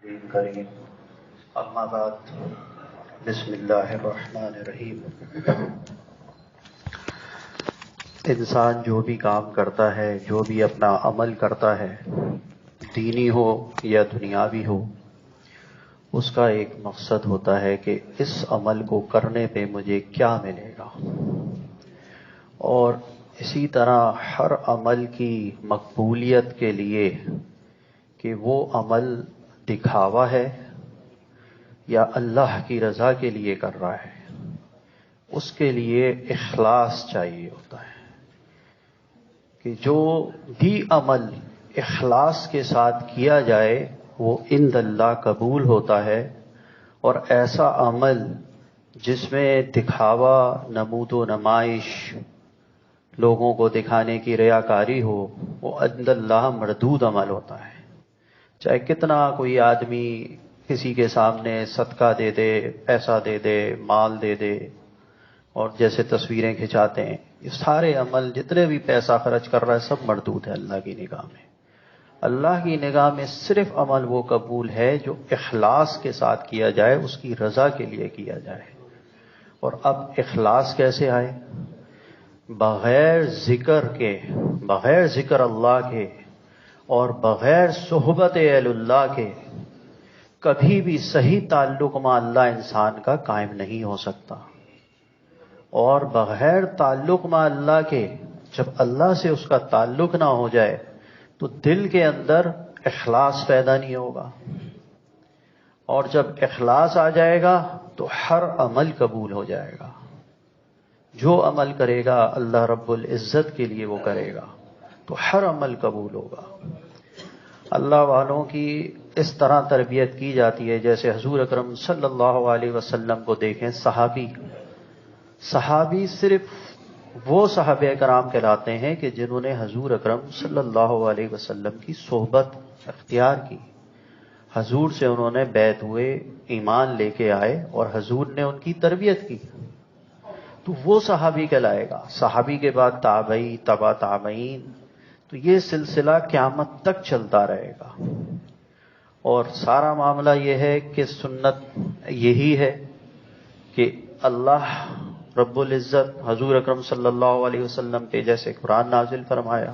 کریم اما بعد بسم اللہ الرحمن الرحیم۔ انسان جو بھی کام کرتا ہے، جو بھی اپنا عمل کرتا ہے، دینی ہو یا دنیاوی ہو، اس کا ایک مقصد ہوتا ہے کہ اس عمل کو کرنے پہ مجھے کیا ملے گا، اور اسی طرح ہر عمل کی مقبولیت کے لیے کہ وہ عمل دکھاوا ہے یا اللہ کی رضا کے لیے کر رہا ہے، اس کے لیے اخلاص چاہیے ہوتا ہے کہ جو بھی عمل اخلاص کے ساتھ کیا جائے وہ عند اللہ قبول ہوتا ہے، اور ایسا عمل جس میں دکھاوا، نمود و نمائش، لوگوں کو دکھانے کی ریاکاری ہو، وہ عند اللہ مردود عمل ہوتا ہے۔ چاہے کتنا کوئی آدمی کسی کے سامنے صدقہ دے دے، پیسہ دے دے، مال دے دے، اور جیسے تصویریں کھنچاتے ہیں، یہ سارے عمل جتنے بھی پیسہ خرچ کر رہا ہے سب مردود ہے اللہ کی نگاہ میں۔ اللہ کی نگاہ میں صرف عمل وہ قبول ہے جو اخلاص کے ساتھ کیا جائے، اس کی رضا کے لیے کیا جائے۔ اور اب اخلاص کیسے آئے؟ بغیر ذکر کے، بغیر ذکر اللہ کے اور بغیر صحبت اہل اللہ کے کبھی بھی صحیح تعلق مع اللہ انسان کا قائم نہیں ہو سکتا، اور بغیر تعلق مع اللہ کے جب اللہ سے اس کا تعلق نہ ہو جائے تو دل کے اندر اخلاص پیدا نہیں ہوگا، اور جب اخلاص آ جائے گا تو ہر عمل قبول ہو جائے گا۔ جو عمل کرے گا اللہ رب العزت کے لیے وہ کرے گا تو ہر عمل قبول ہوگا۔ اللہ والوں کی اس طرح تربیت کی جاتی ہے، جیسے حضور اکرم صلی اللہ علیہ وسلم کو دیکھیں، صحابی صرف وہ صحابہ کرام کہلاتے ہیں کہ جنہوں نے حضور اکرم صلی اللہ علیہ وسلم کی صحبت اختیار کی، حضور سے انہوں نے بیعت ہوئے، ایمان لے کے آئے، اور حضور نے ان کی تربیت کی، تو وہ صحابی کہلائے گا۔ صحابی کے بعد تابعی، تبع تابعین، تو یہ سلسلہ قیامت تک چلتا رہے گا۔ اور سارا معاملہ یہ ہے کہ سنت یہی ہے کہ اللہ رب العزت حضور اکرم صلی اللہ علیہ وسلم پہ جیسے قرآن نازل فرمایا،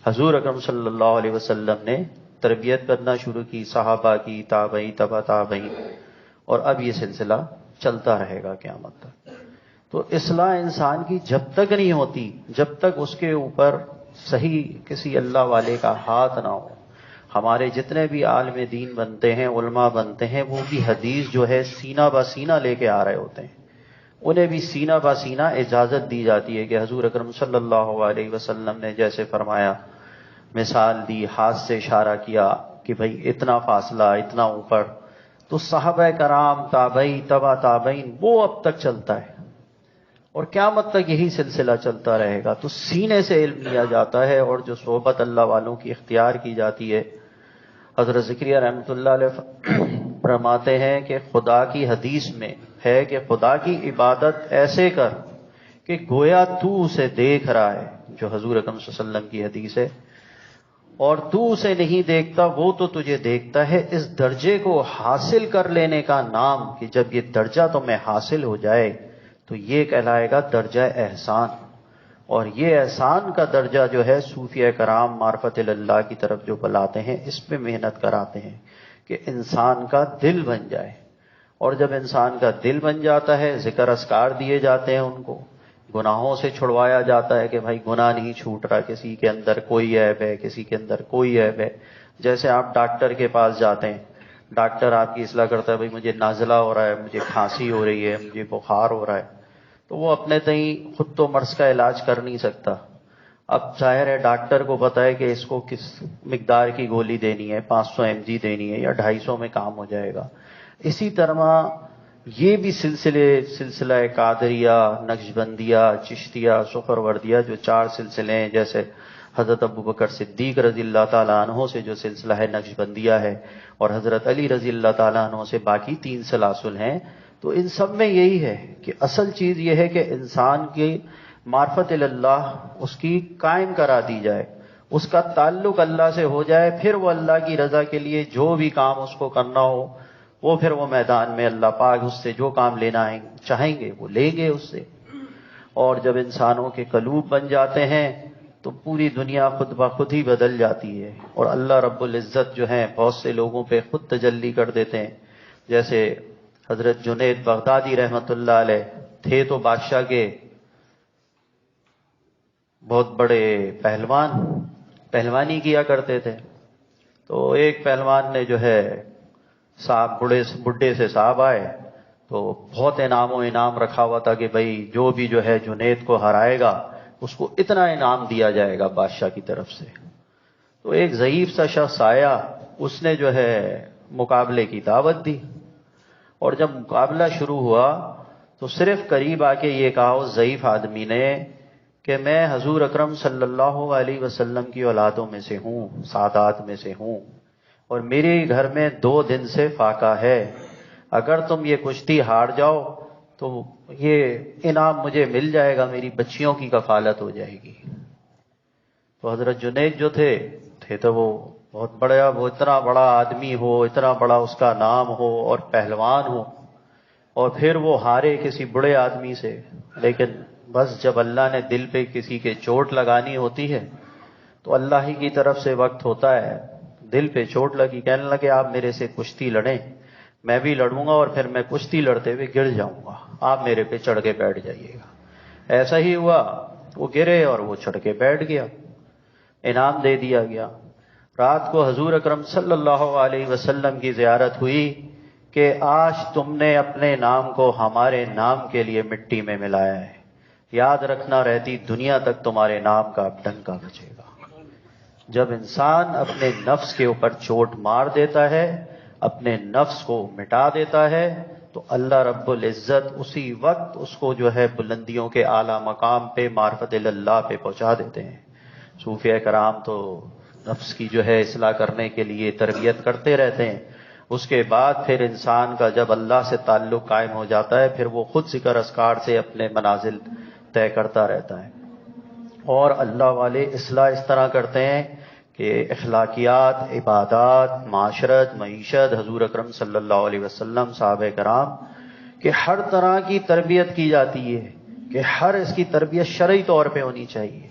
حضور اکرم صلی اللہ علیہ وسلم نے تربیت کرنا شروع کی صحابہ کی، تابعی، تبع تابعین، اور اب یہ سلسلہ چلتا رہے گا قیامت تک۔ تو اصلاح انسان کی جب تک نہیں ہوتی جب تک اس کے اوپر صحیح کسی اللہ والے کا ہاتھ نہ ہو۔ ہمارے جتنے بھی عالم دین بنتے ہیں، علماء بنتے ہیں، وہ بھی حدیث جو ہے سینہ بہ سینہ لے کے آ رہے ہوتے ہیں، انہیں بھی سینہ بہ سینہ اجازت دی جاتی ہے کہ حضور اکرم صلی اللہ علیہ وسلم نے جیسے فرمایا، مثال دی، ہاتھ سے اشارہ کیا کہ بھئی اتنا فاصلہ، اتنا اوپر، تو صحابہ کرام، تابعی، تبع تابعین، وہ اب تک چلتا ہے اور قیامت تک یہی سلسلہ چلتا رہے گا۔ تو سینے سے علم لیا جاتا ہے، اور جو صحبت اللہ والوں کی اختیار کی جاتی ہے، حضرت زکریا رحمۃ اللہ علیہ فرماتے ہیں کہ خدا کی حدیث میں ہے کہ خدا کی عبادت ایسے کر کہ گویا تو اسے دیکھ رہا ہے، جو حضور اکرم صلی اللہ علیہ وسلم کی حدیث ہے، اور تو اسے نہیں دیکھتا، وہ تو تجھے دیکھتا ہے۔ اس درجے کو حاصل کر لینے کا نام، کہ جب یہ درجہ تمہیں حاصل ہو جائے تو یہ کہلائے گا درجہ احسان، اور یہ احسان کا درجہ جو ہے صوفیہ کرام معرفت اللہ کی طرف جو بلاتے ہیں، اس پہ محنت کراتے ہیں کہ انسان کا دل بن جائے، اور جب انسان کا دل بن جاتا ہے ذکر اذکار دیے جاتے ہیں، ان کو گناہوں سے چھڑوایا جاتا ہے کہ بھائی گناہ نہیں چھوٹ رہا، کسی کے اندر کوئی عیب ہے، کسی کے اندر کوئی عیب ہے۔ جیسے آپ ڈاکٹر کے پاس جاتے ہیں، ڈاکٹر آپ کی اصلاح کرتا ہے، بھائی مجھے نازلہ ہو رہا ہے، مجھے کھانسی ہو رہی ہے، مجھے بخار ہو رہا ہے، تو وہ اپنے تئیں خود تو مرض کا علاج کر نہیں سکتا۔ اب ظاہر ہے ڈاکٹر کو پتہ ہے کہ اس کو کس مقدار کی گولی دینی ہے، 500 mg دینی ہے یا 250 میں کام ہو جائے گا۔ اسی طرح یہ بھی سلسلہ قادریہ، نقشبندیہ، چشتیہ، سہروردیہ، جو 4 سلسلے ہیں، جیسے حضرت ابوبکر صدیق رضی اللہ تعالیٰ عنہ سے جو سلسلہ ہے نقشبندیہ ہے، اور حضرت علی رضی اللہ تعالیٰ عنہ سے باقی 3 سلاسل ہیں، تو ان سب میں یہی ہے کہ اصل چیز یہ ہے کہ انسان کی معرفت اللہ اس کی قائم کرا دی جائے، اس کا تعلق اللہ سے ہو جائے، پھر وہ اللہ کی رضا کے لیے جو بھی کام اس کو کرنا ہو وہ پھر وہ میدان میں اللہ پاک اس سے جو کام لینا چاہیں گے وہ لیں گے اس سے۔ اور جب انسانوں کے قلوب بن جاتے ہیں تو پوری دنیا خود بخود ہی بدل جاتی ہے، اور اللہ رب العزت جو ہیں بہت سے لوگوں پہ خود تجلی کر دیتے ہیں۔ جیسے حضرت جنید بغدادی رحمت اللہ علیہ تھے تو بادشاہ کے بہت بڑے پہلوان، پہلوانی کیا کرتے تھے۔ تو ایک پہلوان نے جو ہے صاحب بڈھے سے صاحب آئے تو بہت انعام رکھا ہوا تھا کہ بھائی جو بھی جو ہے جنید کو ہرائے گا اس کو اتنا انعام دیا جائے گا بادشاہ کی طرف سے۔ تو ایک ضعیف سا شخص آیا، اس نے جو ہے مقابلے کی دعوت دی، اور جب مقابلہ شروع ہوا تو صرف قریب آ کے یہ کہا اس ضعیف آدمی نے کہ میں حضور اکرم صلی اللہ علیہ وسلم کی اولادوں میں سے ہوں، سادات میں سے ہوں، اور میرے گھر میں 2 دن سے فاقہ ہے، اگر تم یہ کشتی ہار جاؤ تو یہ انعام مجھے مل جائے گا، میری بچیوں کی کفالت ہو جائے گی۔ تو حضرت جنید جو تھے تو وہ بہت بڑا، وہ اتنا بڑا آدمی ہو، اتنا بڑا اس کا نام ہو اور پہلوان ہو، اور پھر وہ ہارے کسی بڑے آدمی سے، لیکن بس جب اللہ نے دل پہ کسی کے چوٹ لگانی ہوتی ہے تو اللہ ہی کی طرف سے وقت ہوتا ہے، دل پہ چوٹ لگی، کہنے لگے آپ میرے سے کشتی لڑیں، میں بھی لڑوں گا اور پھر میں کشتی لڑتے ہوئے گر جاؤں گا، آپ میرے پہ چڑھ کے بیٹھ جائیے گا۔ ایسا ہی ہوا، وہ گرے اور وہ چڑھ کے بیٹھ گیا، انعام دے دیا گیا۔ رات کو حضور اکرم صلی اللہ علیہ وسلم کی زیارت ہوئی کہ آج تم نے اپنے نام کو ہمارے نام کے لیے مٹی میں ملایا ہے، یاد رکھنا رہتی دنیا تک تمہارے نام کا ڈنکا بجے گا۔ جب انسان اپنے نفس کے اوپر چوٹ مار دیتا ہے، اپنے نفس کو مٹا دیتا ہے، تو اللہ رب العزت اسی وقت اس کو جو ہے بلندیوں کے اعلیٰ مقام پہ، معرفت اللہ پہ پہنچا دیتے ہیں۔ صوفیہ کرام تو نفس کی جو ہے اصلاح کرنے کے لیے تربیت کرتے رہتے ہیں، اس کے بعد پھر انسان کا جب اللہ سے تعلق قائم ہو جاتا ہے پھر وہ خود ذکر اذکار سے اپنے منازل طے کرتا رہتا ہے۔ اور اللہ والے اصلاح اس طرح کرتے ہیں کہ اخلاقیات، عبادات، معاشرت، معیشت، حضور اکرم صلی اللہ علیہ وسلم، صحابہ کرام کہ ہر طرح کی تربیت کی جاتی ہے، کہ ہر اس کی تربیت شرعی طور پہ ہونی چاہیے۔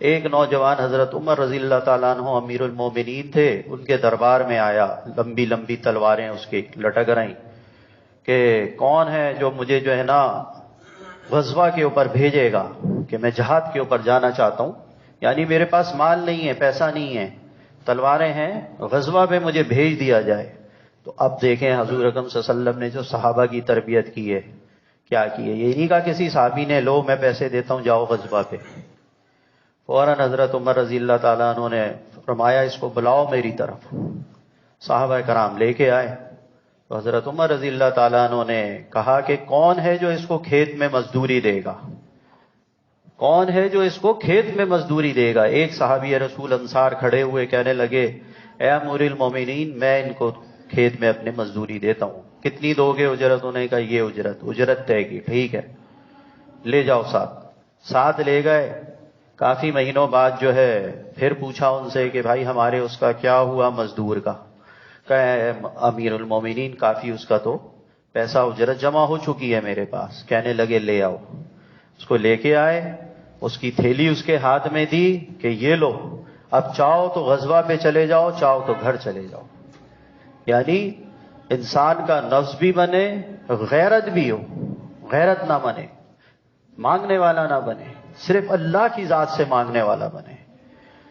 ایک نوجوان حضرت عمر رضی اللہ تعالیٰ عنہ امیر المومنین تھے، ان کے دربار میں آیا، لمبی لمبی تلواریں اس کی لٹک رہیں کہ کون ہے جو مجھے جو ہے نا غزوہ کے اوپر بھیجے گا، کہ میں جہاد کے اوپر جانا چاہتا ہوں، یعنی میرے پاس مال نہیں ہے، پیسہ نہیں ہے، تلواریں ہیں، غزوہ پہ مجھے بھیج دیا جائے۔ تو اب دیکھیں حضور اکرم صلی اللہ علیہ وسلم نے جو صحابہ کی تربیت کی ہے، کیا کی ہے، یہ نہیں کہا کسی صحابی نے لو میں پیسے دیتا ہوں جاؤ غزوہ پہ، فوراً حضرت عمر رضی اللہ تعالیٰ عنہ نے فرمایا اس کو بلاؤ میری طرف۔ صحابہ کرام لے کے آئے تو حضرت عمر رضی اللہ تعالیٰ عنہ نے کہا کہ کون ہے جو اس کو کھیت میں مزدوری دے گا، کون ہے جو اس کو کھیت میں مزدوری دے گا۔ ایک صحابی رسول انصار کھڑے ہوئے کہنے لگے اے امیر المومنین میں ان کو کھیت میں اپنے مزدوری دیتا ہوں، کتنی دو گے اجرت؟ انہوں نے کہا یہ اجرت طے کی، ٹھیک ہے لے جاؤ ساتھ لے گئے۔ کافی مہینوں بعد جو ہے پھر پوچھا ان سے کہ بھائی ہمارے اس کا کیا ہوا مزدور کا؟ کہ امیر المومنین کافی اس کا تو پیسہ اجرت جمع ہو چکی ہے میرے پاس۔ کہنے لگے لے آؤ، اس کو لے کے آئے، اس کی تھیلی اس کے ہاتھ میں دی کہ یہ لو، اب چاہو تو غزوہ پہ چلے جاؤ، چاہو تو گھر چلے جاؤ۔ یعنی انسان کا نفس بھی بنے، غیرت بھی ہو، غیرت نہ بنے، مانگنے والا نہ بنے، صرف اللہ کی ذات سے مانگنے والا بنے۔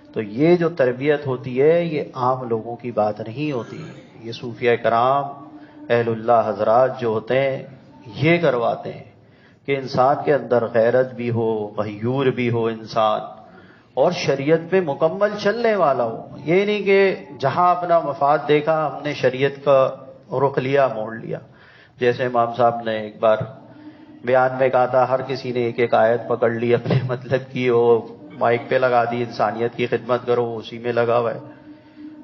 تو یہ جو تربیت ہوتی ہے یہ عام لوگوں کی بات نہیں ہوتی، یہ صوفیہ کرام اہل اللہ حضرات جو ہوتے ہیں یہ کرواتے ہیں کہ انسان کے اندر غیرت بھی ہو، غیور بھی ہو انسان، اور شریعت پہ مکمل چلنے والا ہو۔ یہ نہیں کہ جہاں اپنا مفاد دیکھا ہم نے شریعت کا رخ لیا، موڑ لیا۔ جیسے امام صاحب نے ایک بار بیان میں کہا تھا ہر کسی نے ایک ایک آیت پکڑ لی اپنے مطلب کی، وہ مائک پہ لگا دی، انسانیت کی خدمت کرو، اسی میں لگا ہوا ہے۔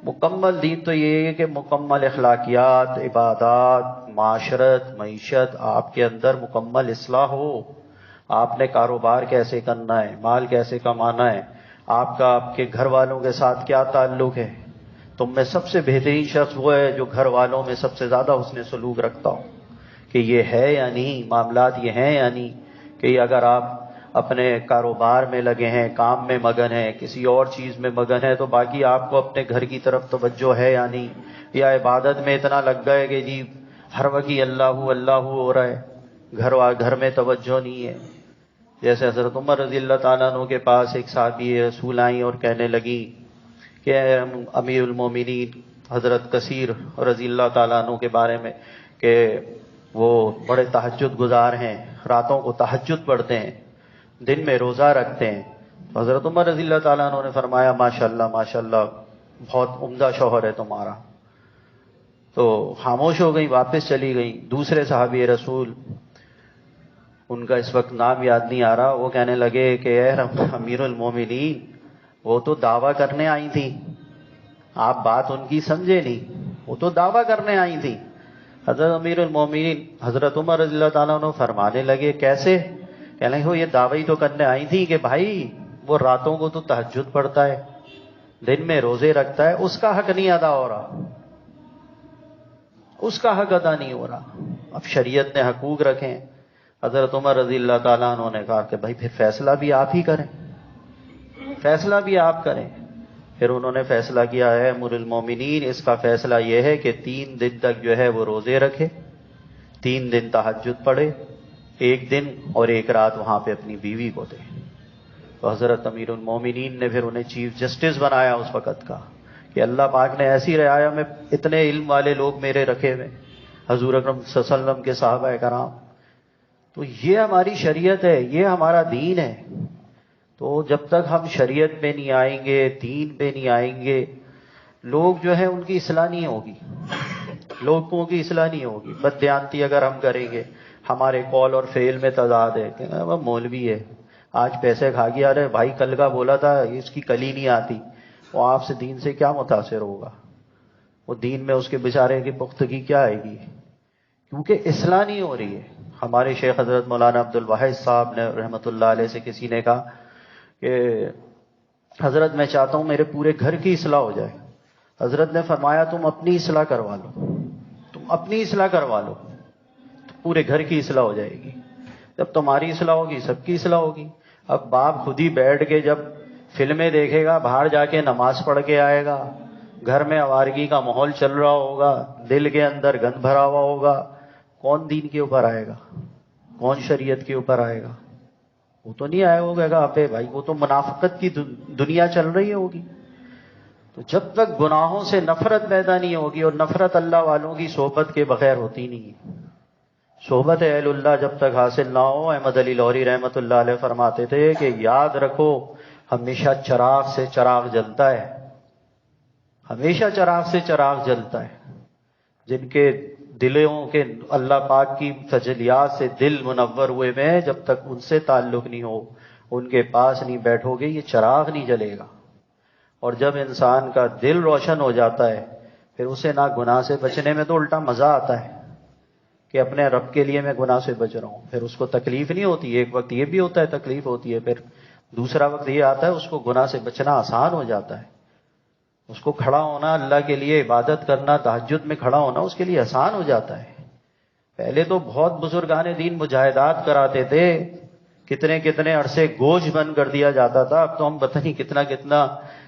مکمل دین تو یہ ہے کہ مکمل اخلاقیات، عبادات، معاشرت، معیشت آپ کے اندر مکمل اصلاح ہو۔ آپ نے کاروبار کیسے کرنا ہے، مال کیسے کمانا ہے، آپ کا آپ کے گھر والوں کے ساتھ کیا تعلق ہے؟ تم میں سب سے بہترین شخص وہ ہے جو گھر والوں میں سب سے زیادہ حسن سلوک رکھتا ہو، کہ یہ ہے یا نہیں، معاملات یہ ہیں یا نہیں، کہ اگر آپ اپنے کاروبار میں لگے ہیں، کام میں مگن ہیں، کسی اور چیز میں مگن ہے، تو باقی آپ کو اپنے گھر کی طرف توجہ ہے یا نہیں، یا عبادت میں اتنا لگ گئے کہ جی ہر وقت ہی اللہ اللہ ہو رہا ہے، گھر میں توجہ نہیں ہے۔ جیسے حضرت عمر رضی اللہ تعالیٰ عنہ کے پاس ایک صحابی رسول آئیں اور کہنے لگی کہ امیر المومنین حضرت کثیر رضی اللہ تعالیٰ عنہ کے بارے میں کہ وہ بڑے تہجد گزار ہیں، راتوں کو تہجد پڑھتے ہیں، دن میں روزہ رکھتے ہیں۔ تو حضرت عمر رضی اللہ تعالیٰ عنہ نے فرمایا ماشاءاللہ ماشاءاللہ، بہت عمدہ شوہر ہے تمہارا۔ تو خاموش ہو گئی، واپس چلی گئی۔ دوسرے صحابی رسول، ان کا اس وقت نام یاد نہیں آ رہا، وہ کہنے لگے کہ اے امیر المومنین، وہ تو دعویٰ کرنے آئی تھی، آپ بات ان کی سمجھے نہیں، وہ تو دعویٰ کرنے آئی تھی۔ حضرت امیر المومنین حضرت عمر رضی اللہ تعالیٰ عنہ فرمانے لگے کیسے؟ کہنے لگے وہ یہ دعوی تو کرنے آئی تھی کہ بھائی وہ راتوں کو تو تہجد پڑھتا ہے، دن میں روزے رکھتا ہے، اس کا حق نہیں ادا ہو رہا، اس کا حق ادا نہیں ہو رہا۔ اب شریعت نے حقوق رکھے۔ حضرت عمر رضی اللہ تعالیٰ عنہ نے کہا کہ بھائی پھر فیصلہ بھی آپ ہی کریں، فیصلہ بھی آپ کریں۔ پھر انہوں نے فیصلہ کیا ہے امیر المومنین، اس کا فیصلہ یہ ہے کہ 3 دن تک جو ہے وہ روزے رکھے، 3 دن تہجد پڑھے، 1 دن اور 1 رات وہاں پہ اپنی بیوی کو دے۔ تو حضرت امیر المومنین نے پھر انہیں چیف جسٹس بنایا اس وقت کا، کہ اللہ پاک نے ایسی رعایا میں اتنے علم والے لوگ میرے رکھے ہوئے، حضور اکرم صلی اللہ علیہ وسلم کے صحابہ کرام۔ تو یہ ہماری شریعت ہے، یہ ہمارا دین ہے۔ تو جب تک ہم شریعت پہ نہیں آئیں گے، دین پہ نہیں آئیں گے، لوگ جو ہے ان کی اصلاح نہیں ہوگی، لوگوں کی اصلاح نہیں ہوگی۔ بددیانتی اگر ہم کریں گے، ہمارے قول اور فعل میں تضاد ہے کہ وہ مولوی ہے، آج پیسے کھا گیا، ارے بھائی کل کا بولا تھا اس کی کلی نہیں آتی، وہ آپ سے دین سے کیا متاثر ہوگا؟ وہ دین میں اس کے بیچارے کی پختگی کیا آئے گی؟ کیونکہ اصلاح نہیں ہو رہی ہے۔ ہمارے شیخ حضرت مولانا عبد الواحد صاحب نے رحمۃ اللہ علیہ سے کسی نے کہا کہ حضرت میں چاہتا ہوں میرے پورے گھر کی اصلاح ہو جائے۔ حضرت نے فرمایا تم اپنی اصلاح کروا لو، تم اپنی اصلاح کروا لو، تو پورے گھر کی اصلاح ہو جائے گی۔ جب تمہاری اصلاح ہوگی سب کی اصلاح ہوگی۔ اب باپ خود ہی بیٹھ کے جب فلمیں دیکھے گا، باہر جا کے نماز پڑھ کے آئے گا، گھر میں آوارگی کا ماحول چل رہا ہوگا، دل کے اندر گند بھرا ہوا ہوگا، کون دین کے اوپر آئے گا؟ کون شریعت کے اوپر آئے گا؟ وہ تو نہیں آئے ہوگا گا پہ بھائی، وہ تو منافقت کی دنیا چل رہی ہوگی۔ تو جب تک گناہوں سے نفرت پیدا نہیں ہوگی، اور نفرت اللہ والوں کی صحبت کے بغیر ہوتی نہیں ہے، صحبت اہل اللہ جب تک حاصل نہ ہو، احمد علی لاہوری رحمۃ اللہ علیہ فرماتے تھے کہ یاد رکھو ہمیشہ چراغ سے چراغ جلتا ہے، ہمیشہ چراغ سے چراغ جلتا ہے۔ جن کے دلوں کے اللہ پاک کی تجلیات سے دل منور ہوئے میں، جب تک ان سے تعلق نہیں ہو، ان کے پاس نہیں بیٹھو گے، یہ چراغ نہیں جلے گا۔ اور جب انسان کا دل روشن ہو جاتا ہے، پھر اسے نہ گناہ سے بچنے میں تو الٹا مزہ آتا ہے کہ اپنے رب کے لیے میں گناہ سے بچ رہا ہوں، پھر اس کو تکلیف نہیں ہوتی۔ ایک وقت یہ بھی ہوتا ہے تکلیف ہوتی ہے، پھر دوسرا وقت یہ آتا ہے اس کو گناہ سے بچنا آسان ہو جاتا ہے، اس کو کھڑا ہونا اللہ کے لیے عبادت کرنا، تہجد میں کھڑا ہونا اس کے لیے آسان ہو جاتا ہے۔ پہلے تو بہت بزرگان دین مجاہدات کراتے تھے، کتنے کتنے عرصے گوشت بند کر دیا جاتا تھا، اب تو ہم پتہ نہیں کتنا کتنا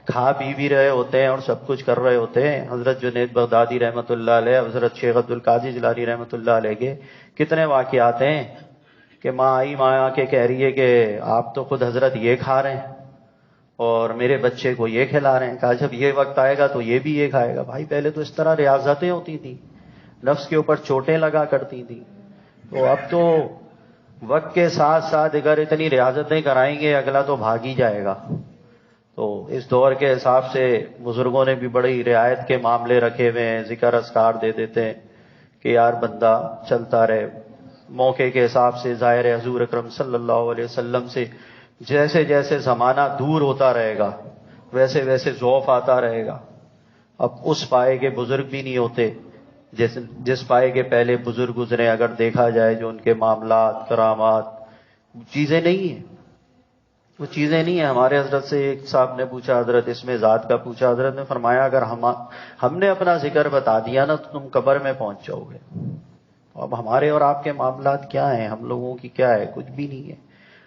کھا پی بھی رہے ہوتے ہیں اور سب کچھ کر رہے ہوتے ہیں۔ حضرت جنید بغدادی رحمۃ اللہ علیہ، حضرت شیخ عبد القادر جیلانی رحمۃ اللہ علیہ کے کتنے واقعات ہیں کہ ماں آئی، ماں آ کے کہہ رہی ہے کہ آپ تو خود حضرت یہ کھا رہے ہیں اور میرے بچے کو یہ کھلا رہے ہیں۔ کہا جب یہ وقت آئے گا تو یہ بھی یہ کھائے گا۔ بھائی پہلے تو اس طرح ریاضتیں ہوتی تھیں، نفس کے اوپر چوٹیں لگا کرتی تھیں، تو اب تو وقت کے ساتھ ساتھ اگر اتنی ریاضتیں کرائیں گے اگلا تو بھاگ ہی جائے گا۔ تو اس دور کے حساب سے بزرگوں نے بھی بڑی رعایت کے معاملے رکھے ہوئے ہیں، ذکر اذکار دے دیتے ہیں کہ یار بندہ چلتا رہے موقع کے حساب سے۔ ظاہر حضور اکرم صلی اللہ علیہ وسلم سے جیسے جیسے زمانہ دور ہوتا رہے گا ویسے ویسے ضعف آتا رہے گا۔ اب اس پائے کے بزرگ بھی نہیں ہوتے جس پائے کے پہلے بزرگ گزرے، اگر دیکھا جائے جو ان کے معاملات کرامات چیزیں نہیں ہیں۔ وہ چیزیں نہیں ہیں. ہمارے حضرت سے ایک صاحب نے پوچھا، حضرت اس میں ذات کا پوچھا، حضرت نے فرمایا اگر ہم نے اپنا ذکر بتا دیا نا تو تم قبر میں پہنچ جاؤ گے. اب ہمارے اور آپ کے معاملات کیا ہیں، ہم لوگوں کی کیا ہے؟ کچھ بھی نہیں ہے.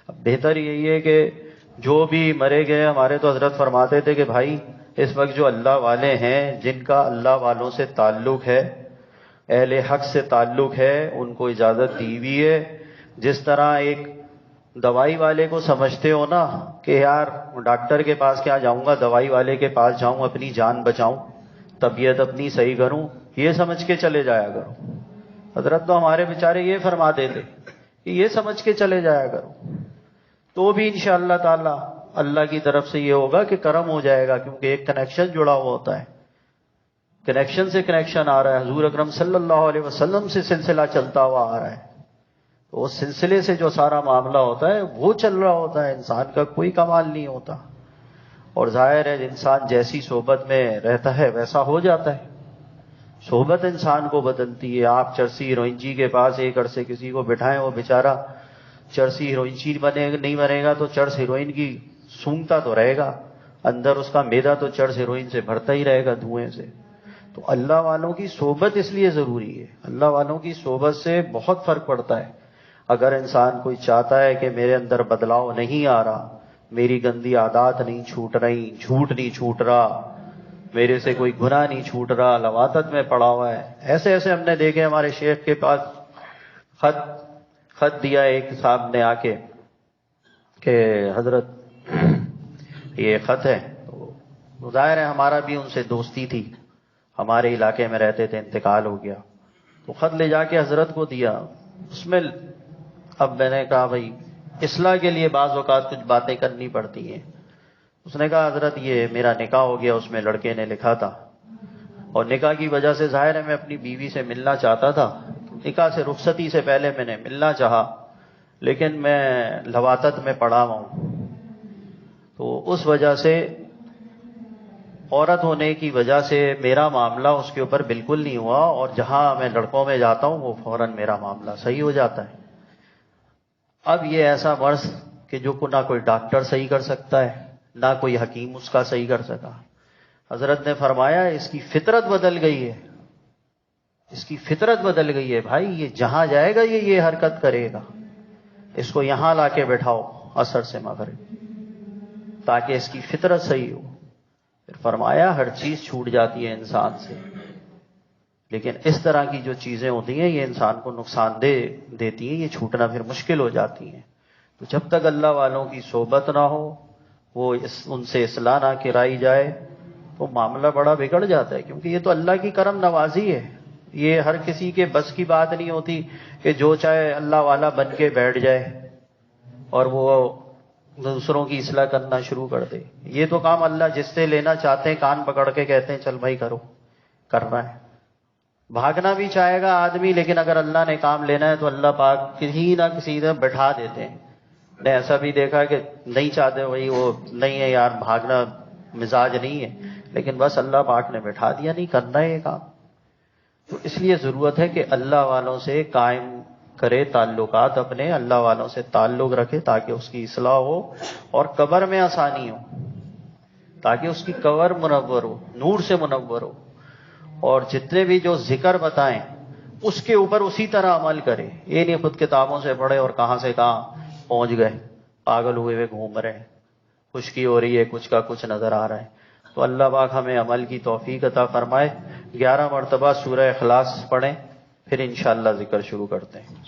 اب بہتر یہی ہے کہ جو بھی مرے گئے، ہمارے تو حضرت فرماتے تھے کہ بھائی اس وقت جو اللہ والے ہیں، جن کا اللہ والوں سے تعلق ہے، اہل حق سے تعلق ہے، ان کو اجازت دی ہوئی ہے. جس طرح ایک دوائی والے کو سمجھتے ہو نا کہ یار ڈاکٹر کے پاس کیا جاؤں گا، دوائی والے کے پاس جاؤں، اپنی جان بچاؤں، طبیعت اپنی صحیح کروں، یہ سمجھ کے چلے جایا کرو. حضرت تو ہمارے بیچارے یہ فرماتے تھے کہ یہ سمجھ کے چلے جایا کرو، تو بھی انشاءاللہ تعالی اللہ کی طرف سے یہ ہوگا کہ کرم ہو جائے گا، کیونکہ ایک کنیکشن جڑا ہوا ہوتا ہے. کنیکشن سے کنیکشن آ رہا ہے، حضور اکرم صلی اللہ علیہ وسلم سے سلسلہ چلتا ہوا آ رہا ہے، تو اس سلسلے سے جو سارا معاملہ ہوتا ہے وہ چل رہا ہوتا ہے. انسان کا کوئی کمال نہیں ہوتا. اور ظاہر ہے انسان جیسی صحبت میں رہتا ہے ویسا ہو جاتا ہے. صحبت انسان کو بدلتی ہے. آپ چرسی ہیروئنچی کے پاس ایک عرصے کسی کو بٹھائیں، وہ بیچارہ چرسی ہیروئنچی نہیں بنے گا تو چرس ہیروئن کی سونگتا تو رہے گا، اندر اس کا معدہ تو چرس ہیروئن سے بھرتا ہی رہے گا، دھوئیں سے. تو اللہ والوں کی صحبت اس لیے ضروری ہے. اللہ والوں کی صحبت سے بہت فرق پڑتا ہے. اگر انسان کوئی چاہتا ہے کہ میرے اندر بدلاؤ نہیں آ رہا، میری گندی عادات نہیں چھوٹ رہی، جھوٹ نہیں چھوٹ رہا، میرے سے کوئی گناہ نہیں چھوٹ رہا، لواطت میں پڑا ہوا ہے، ایسے ایسے ہم نے دیکھے. ہمارے شیخ کے پاس خط دیا ایک صاحب نے آ کے کہ حضرت یہ خط ہے. تو ظاہر ہے ہمارا بھی ان سے دوستی تھی، ہمارے علاقے میں رہتے تھے، انتقال ہو گیا. تو خط لے جا کے حضرت کو دیا. اس میں اب میں نے کہا بھائی اصلاح کے لیے بعض اوقات کچھ باتیں کرنی پڑتی ہیں. اس نے کہا حضرت یہ میرا نکاح ہو گیا، اس میں لڑکے نے لکھا تھا، اور نکاح کی وجہ سے ظاہر ہے میں اپنی بیوی سے ملنا چاہتا تھا. نکاح سے رخصتی سے پہلے میں نے ملنا چاہا، لیکن میں لواطت میں پڑا ہوں. تو اس وجہ سے، عورت ہونے کی وجہ سے میرا معاملہ اس کے اوپر بالکل نہیں ہوا، اور جہاں میں لڑکوں میں جاتا ہوں وہ فوراً میرا معاملہ صحیح ہو جاتا ہے. اب یہ ایسا مرض کہ جو نہ کوئی ڈاکٹر صحیح کر سکتا ہے، نہ کوئی حکیم اس کا صحیح کر سکا. حضرت نے فرمایا اس کی فطرت بدل گئی ہے، اس کی فطرت بدل گئی ہے. بھائی یہ جہاں جائے گا یہ حرکت کرے گا، اس کو یہاں لا کے بٹھاؤ عصر سے مغرب، تاکہ اس کی فطرت صحیح ہو. پھر فرمایا ہر چیز چھوٹ جاتی ہے انسان سے، لیکن اس طرح کی جو چیزیں ہوتی ہیں یہ انسان کو نقصان دیتی ہیں، یہ چھوٹنا پھر مشکل ہو جاتی ہیں. تو جب تک اللہ والوں کی صحبت نہ ہو، وہ ان سے اصلاح نہ کرائی جائے، تو معاملہ بڑا بگڑ جاتا ہے. کیونکہ یہ تو اللہ کی کرم نوازی ہے، یہ ہر کسی کے بس کی بات نہیں ہوتی کہ جو چاہے اللہ والا بن کے بیٹھ جائے اور وہ دوسروں کی اصلاح کرنا شروع کر دے. یہ تو کام اللہ جس سے لینا چاہتے ہیں کان پکڑ کے کہتے ہیں چل بھائی کرو، کرنا ہے. بھاگنا بھی چاہے گا آدمی، لیکن اگر اللہ نے کام لینا ہے تو اللہ پاک کسی نہ کسی طرح بٹھا دیتے ہیں. نے ایسا بھی دیکھا کہ نہیں چاہتے وہی وہ نہیں ہے یار، بھاگنا مزاج نہیں ہے، لیکن بس اللہ پاک نے بٹھا دیا، نہیں کرنا ہے یہ کام. تو اس لیے ضرورت ہے کہ اللہ والوں سے قائم کرے تعلقات، اپنے اللہ والوں سے تعلق رکھے تاکہ اس کی اصلاح ہو اور قبر میں آسانی ہو، تاکہ اس کی قبر منور ہو، نور سے منور ہو. اور جتنے بھی جو ذکر بتائیں اس کے اوپر اسی طرح عمل کرے. یہ نہیں خود کتابوں سے پڑھے اور کہاں سے کہاں پہنچ گئے، پاگل ہوئے گھوم رہے ہیں، خشکی ہو رہی ہے، کچھ کا کچھ نظر آ رہا ہے. تو اللہ پاک ہمیں عمل کی توفیق عطا فرمائے. 11 مرتبہ سورہ اخلاص پڑھیں، پھر انشاءاللہ ذکر شروع کرتے ہیں.